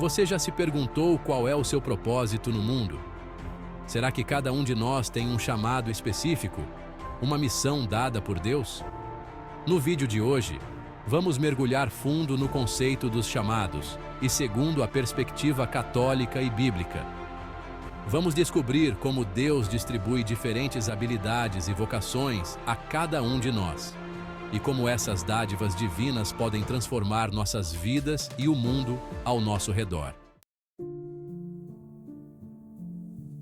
Você já se perguntou qual é o seu propósito no mundo? Será que cada um de nós tem um chamado específico? Uma missão dada por Deus? No vídeo de hoje, vamos mergulhar fundo no conceito dos chamados e segundo a perspectiva católica e bíblica. Vamos descobrir como Deus distribui diferentes habilidades e vocações a cada um de nós, e como essas dádivas divinas podem transformar nossas vidas e o mundo ao nosso redor.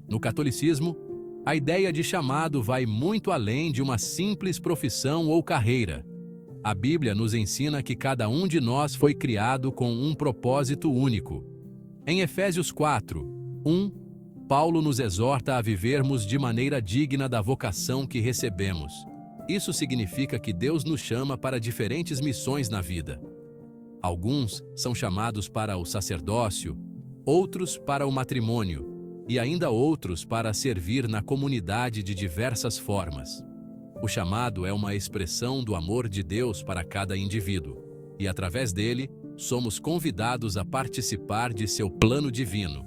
No catolicismo, a ideia de chamado vai muito além de uma simples profissão ou carreira. A Bíblia nos ensina que cada um de nós foi criado com um propósito único. Em Efésios 4:1, Paulo nos exorta a vivermos de maneira digna da vocação que recebemos. Isso significa que Deus nos chama para diferentes missões na vida. Alguns são chamados para o sacerdócio, outros para o matrimônio, e ainda outros para servir na comunidade de diversas formas. O chamado é uma expressão do amor de Deus para cada indivíduo, e através dele, somos convidados a participar de seu plano divino.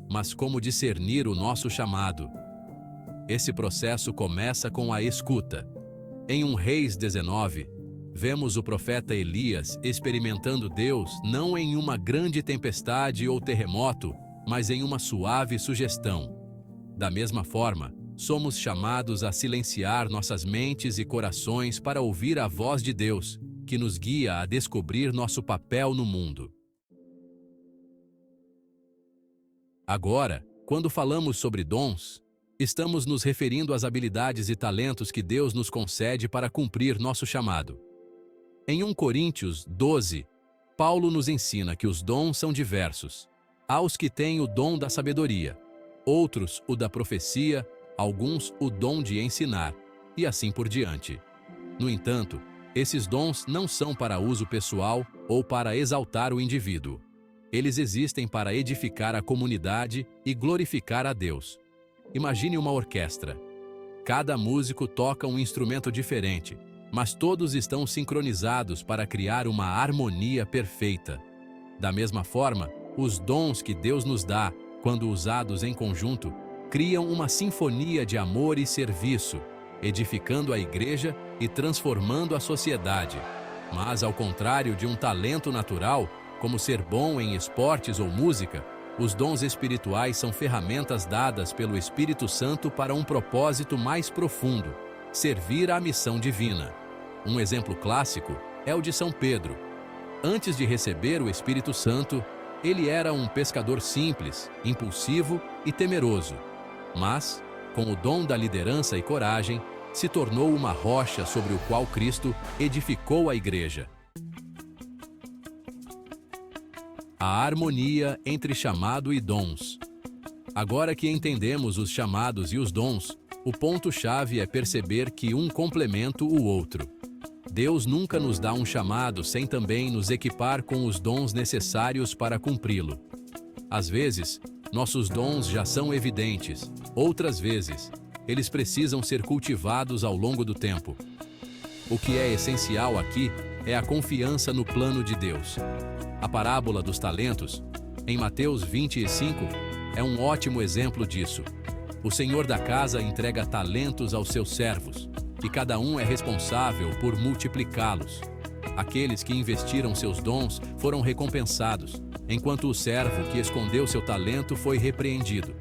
Mas como discernir o nosso chamado? Esse processo começa com a escuta. Em 1 Reis 19, vemos o profeta Elias experimentando Deus não em uma grande tempestade ou terremoto, mas em uma suave sugestão. Da mesma forma, somos chamados a silenciar nossas mentes e corações para ouvir a voz de Deus, que nos guia a descobrir nosso papel no mundo. Agora, quando falamos sobre dons, estamos nos referindo às habilidades e talentos que Deus nos concede para cumprir nosso chamado. Em 1 Coríntios 12, Paulo nos ensina que os dons são diversos. Há os que têm o dom da sabedoria, outros o da profecia, alguns o dom de ensinar, e assim por diante. No entanto, esses dons não são para uso pessoal ou para exaltar o indivíduo. Eles existem para edificar a comunidade e glorificar a Deus. Imagine uma orquestra. Cada músico toca um instrumento diferente, mas todos estão sincronizados para criar uma harmonia perfeita. Da mesma forma, os dons que Deus nos dá, quando usados em conjunto, criam uma sinfonia de amor e serviço, edificando a igreja e transformando a sociedade. Mas, ao contrário de um talento natural, como ser bom em esportes ou música, os dons espirituais são ferramentas dadas pelo Espírito Santo para um propósito mais profundo: servir à missão divina. Um exemplo clássico é o de São Pedro. Antes de receber o Espírito Santo, ele era um pescador simples, impulsivo e temeroso. Mas, com o dom da liderança e coragem, se tornou uma rocha sobre o qual Cristo edificou a igreja. A harmonia entre chamado e dons. Agora que entendemos os chamados e os dons, o ponto-chave é perceber que um complementa o outro. Deus nunca nos dá um chamado sem também nos equipar com os dons necessários para cumpri-lo. Às vezes, nossos dons já são evidentes, outras vezes, eles precisam ser cultivados ao longo do tempo. O que é essencial aqui é a confiança no plano de Deus. A parábola dos talentos, em Mateus 25, é um ótimo exemplo disso. O senhor da casa entrega talentos aos seus servos, e cada um é responsável por multiplicá-los. Aqueles que investiram seus dons foram recompensados, enquanto o servo que escondeu seu talento foi repreendido.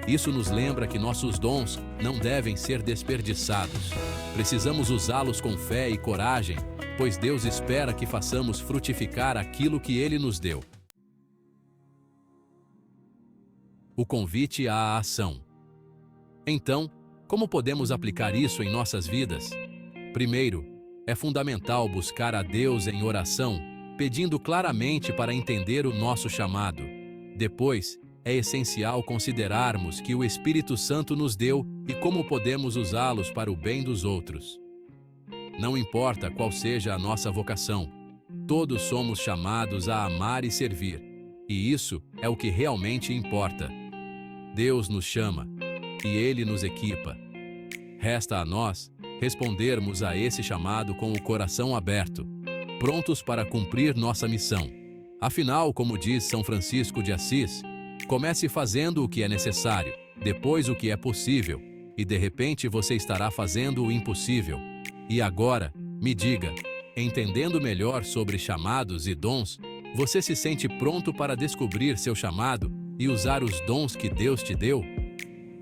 Isso nos lembra que nossos dons não devem ser desperdiçados. Precisamos usá-los com fé e coragem, pois Deus espera que façamos frutificar aquilo que Ele nos deu. O convite à ação. Então, como podemos aplicar isso em nossas vidas? Primeiro, é fundamental buscar a Deus em oração, pedindo claramente para entender o nosso chamado. Depois, é essencial considerarmos que o Espírito Santo nos deu e como podemos usá-los para o bem dos outros. Não importa qual seja a nossa vocação, todos somos chamados a amar e servir, e isso é o que realmente importa. Deus nos chama, e Ele nos equipa. Resta a nós respondermos a esse chamado com o coração aberto, prontos para cumprir nossa missão, Afinal, como diz São Francisco de Assis, comece fazendo o que é necessário, depois o que é possível, e de repente você estará fazendo o impossível. E agora, me diga, entendendo melhor sobre chamados e dons, você se sente pronto para descobrir seu chamado e usar os dons que Deus te deu?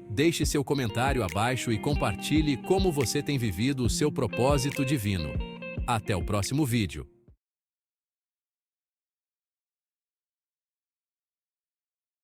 Deixe seu comentário abaixo e compartilhe como você tem vivido o seu propósito divino. Até o próximo vídeo.